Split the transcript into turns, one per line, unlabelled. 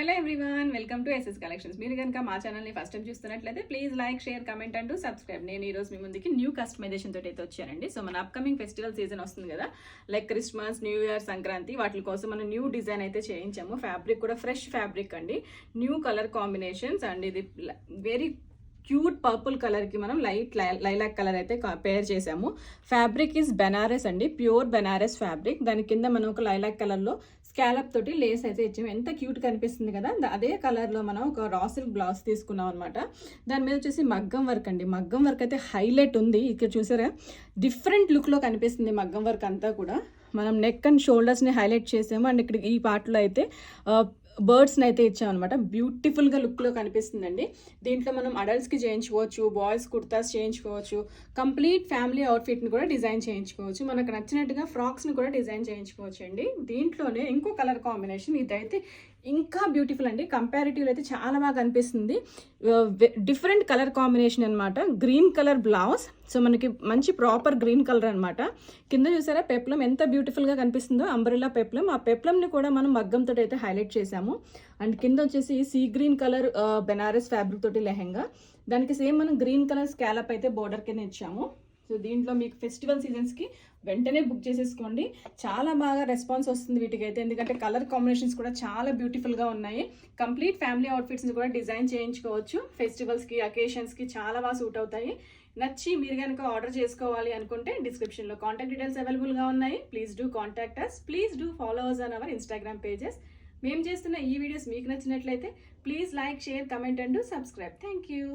Hello everyone, welcome to SS collections. మీరు కనుక మా ఛానల్ని ఫస్ట్ టైం చూస్తున్నట్లయితే ప్లీజ్ లైక్, షేర్, కమెంట్ అంటూ సబ్స్క్రైబ్. నేను ఈరోజు మీ ముందుకి న్యూ కస్టమైజేషన్ తోటి అయితే వచ్చానండి. సో మన అప్కమింగ్ ఫెస్టివల్ సీజన్ వస్తుంది కదా, like Christmas, new year, Sankranti, వాటి కోసం మనం న్యూ డిజైన్ అయితే చేయించాము. ఫ్యాబ్రిక్ కూడా ఫ్రెష్ ఫ్యాబ్రిక్ అండి, న్యూ కలర్ కాంబినేషన్స్ అండ్ ఇది వెరీ క్యూట్ పర్పుల్ కలర్కి మనం లైట్ లైలాక్ కలర్ అయితే పేర్ చేసాము. ఫ్యాబ్రిక్ ఈజ్ బెనారస్ అండి, ప్యూర్ బెనారస్ ఫ్యాబ్రిక్. దాని కింద మనం ఒక లైలాక్ కలర్లో స్కాలప్ తోటి లేస్ అయితే ఇచ్చాము. ఎంత క్యూట్ కనిపిస్తుంది కదా. అదే కలర్లో మనం ఒక రా సిల్క్ బ్లౌజ్ తీసుకున్నాం అనమాట. దాని మీద వచ్చేసి మగ్గం వర్క్ అండి. మగ్గం వర్క్ అయితే హైలైట్ ఉంది. ఇక్కడ చూసారా, డిఫరెంట్ లుక్లో కనిపిస్తుంది మగ్గం వర్క్ అంతా కూడా. మనం నెక్ అండ్ షోల్డర్స్ని హైలైట్ చేసాము. అండ్ ఇక్కడ ఈ పార్ట్లో అయితే బర్డ్స్ని అయితే ఇచ్చామన్నమాట. బ్యూటిఫుల్గా లుక్లో కనిపిస్తుందండి. దీంట్లో మనం అడల్ట్స్కి చేయించుకోవచ్చు, బాయ్స్ కుర్తాస్ చేయించుకోవచ్చు, కంప్లీట్ ఫ్యామిలీ అవుట్ఫిట్ని కూడా డిజైన్ చేయించుకోవచ్చు. మనకు నచ్చినట్టుగా ఫ్రాక్స్ని కూడా డిజైన్ చేయించుకోవచ్చు అండి. దీంట్లోనే ఇంకో కలర్ కాంబినేషన్, ఇదైతే ఇంకా బ్యూటిఫుల్ అండి. కంపారిటివ్లో అయితే చాలా బాగా కనిపిస్తుంది. డిఫరెంట్ కలర్ కాంబినేషన్ అనమాట. గ్రీన్ కలర్ బ్లౌజ్, సో మనకి మంచి ప్రాపర్ గ్రీన్ కలర్ అనమాట. కింద చూసారా పెప్లం ఎంత బ్యూటిఫుల్గా కనిపిస్తుందో, అంబ్రెల్లా పెప్లం. ఆ పెప్లంని కూడా మనం మగ్గంతో అయితే హైలైట్ చేసాము. అండ్ కింద వచ్చేసి sea green colour Banaras fabric తోటి లెహెంగా. దానికి సేమ్ మనం గ్రీన్ కలర్ స్కాలప్ అయితే బోర్డర్ కింద ఇచ్చాము. సో దీంట్లో మీకు ఫెస్టివల్ సీజన్స్కి వెంటనే బుక్ చేసేసుకోండి. చాలా బాగా రెస్పాన్స్ వస్తుంది వీటికైతే, ఎందుకంటే కలర్ కాంబినేషన్స్ కూడా చాలా బ్యూటిఫుల్గా ఉన్నాయి. కంప్లీట్ ఫ్యామిలీ అవుట్ఫిట్స్ని కూడా డిజైన్ చేయించుకోవచ్చు. ఫెస్టివల్స్కి, అకేషన్స్కి చాలా బాగా సూట్ అవుతాయి. నచ్చి మీరు కనుక ఆర్డర్ చేసుకోవాలి అనుకుంటే డిస్క్రిప్షన్లో కాంటాక్ట్ డీటెయిల్స్ అవైలబుల్గా ఉన్నాయి. Please do contact us. Please do follow us on our Instagram pages. మేము చేస్తున్న ఈ వీడియోస్ మీకు నచ్చినట్లయితే please like, share, comment and subscribe. Thank you.